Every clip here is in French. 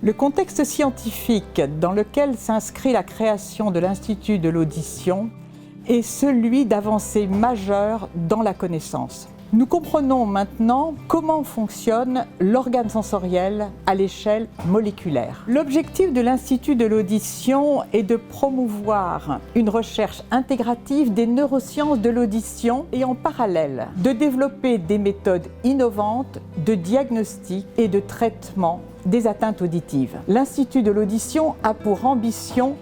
Le contexte scientifique dans lequel s'inscrit la création de l'Institut de l'audition est celui d'avancées majeures dans la connaissance. Nous comprenons maintenant comment fonctionne l'organe sensoriel à l'échelle moléculaire. L'objectif de l'Institut de l'audition est de promouvoir une recherche intégrative des neurosciences de l'audition et en parallèle de développer des méthodes innovantes de diagnostic et de traitement des atteintes auditives. L'Institut de l'audition a pour ambition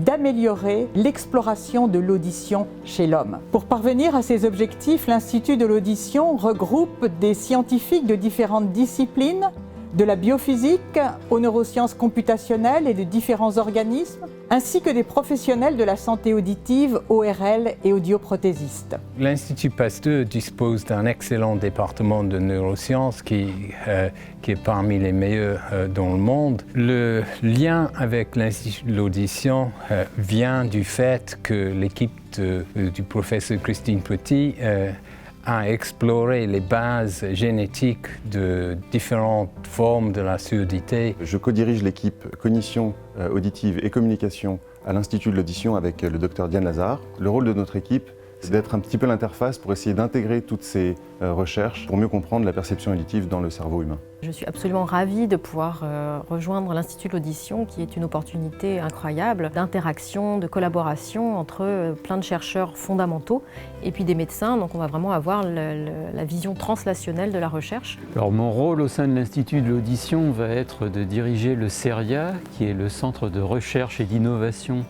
d'améliorer l'exploration de l'audition chez l'homme. Pour parvenir à ces objectifs, l'Institut de l'audition regroupe des scientifiques de différentes disciplines, de la biophysique aux neurosciences computationnelles et de différents organismes, ainsi que des professionnels de la santé auditive, ORL et audioprothésistes. L'Institut Pasteur dispose d'un excellent département de neurosciences qui est parmi les meilleurs dans le monde. Le lien avec l'Institut de l'audition vient du fait que l'équipe du professeur Christine Petit a exploré les bases génétiques de différentes formes de la surdité. Je co-dirige l'équipe cognition auditive et communication à l'Institut de l'audition avec le docteur Diane Lazare. Le rôle de notre équipe, c'est d'être un petit peu l'interface pour essayer d'intégrer toutes ces recherches pour mieux comprendre la perception auditive dans le cerveau humain. Je suis absolument ravie de pouvoir rejoindre l'Institut de l'audition qui est une opportunité incroyable d'interaction, de collaboration entre plein de chercheurs fondamentaux et puis des médecins. Donc on va vraiment avoir la vision translationnelle de la recherche. Alors mon rôle au sein de l'Institut de l'audition va être de diriger le CERIA, qui est le Centre de recherche et d'innovation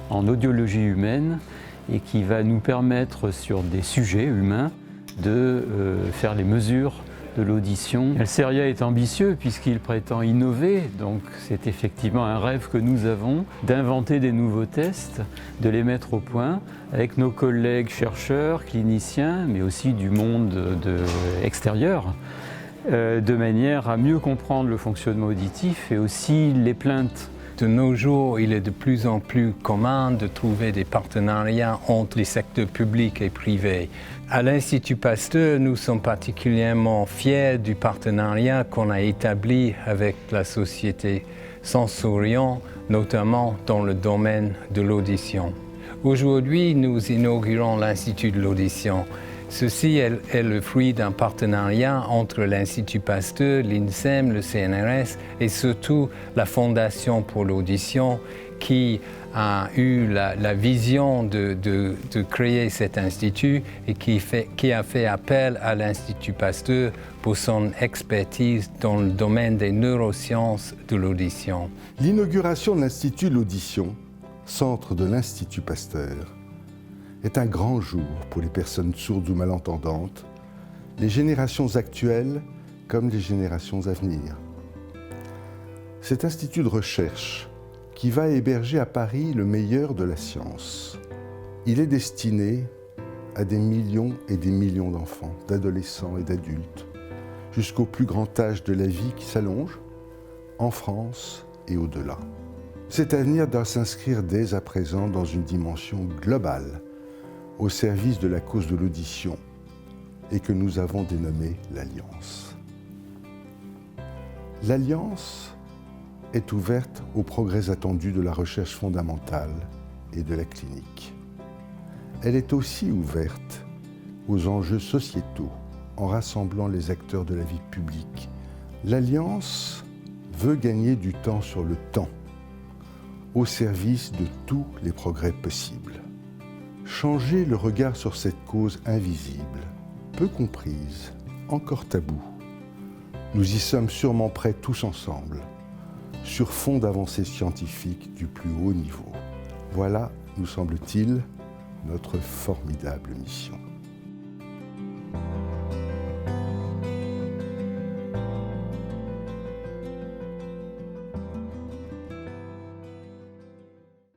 en audiologie humaine, et qui va nous permettre sur des sujets humains de faire les mesures de l'audition. Le CERIA est ambitieux puisqu'il prétend innover, donc c'est effectivement un rêve que nous avons d'inventer des nouveaux tests, de les mettre au point avec nos collègues chercheurs, cliniciens, mais aussi du monde extérieur, de manière à mieux comprendre le fonctionnement auditif et aussi les plaintes. De nos jours, il est de plus en plus commun de trouver des partenariats entre les secteurs publics et privés. À l'Institut Pasteur, nous sommes particulièrement fiers du partenariat qu'on a établi avec la société Sensorion, notamment dans le domaine de l'audition. Aujourd'hui, nous inaugurons l'Institut de l'audition. Ceci est le fruit d'un partenariat entre l'Institut Pasteur, l'INSEM, le CNRS et surtout la Fondation pour l'audition qui a eu la vision de créer cet institut et qui a fait appel à l'Institut Pasteur pour son expertise dans le domaine des neurosciences de l'audition. L'inauguration de l'Institut de l'audition, centre de l'Institut Pasteur, est un grand jour pour les personnes sourdes ou malentendantes, les générations actuelles comme les générations à venir. Cet institut de recherche qui va héberger à Paris le meilleur de la science, il est destiné à des millions et des millions d'enfants, d'adolescents et d'adultes, jusqu'au plus grand âge de la vie qui s'allonge, en France et au-delà. Cet avenir doit s'inscrire dès à présent dans une dimension globale, au service de la cause de l'audition et que nous avons dénommée l'Alliance. L'Alliance est ouverte aux progrès attendus de la recherche fondamentale et de la clinique. Elle est aussi ouverte aux enjeux sociétaux en rassemblant les acteurs de la vie publique. L'Alliance veut gagner du temps sur le temps au service de tous les progrès possibles. Changer le regard sur cette cause invisible, peu comprise, encore taboue. Nous y sommes sûrement prêts tous ensemble, sur fond d'avancées scientifiques du plus haut niveau. Voilà, nous semble-t-il, notre formidable mission.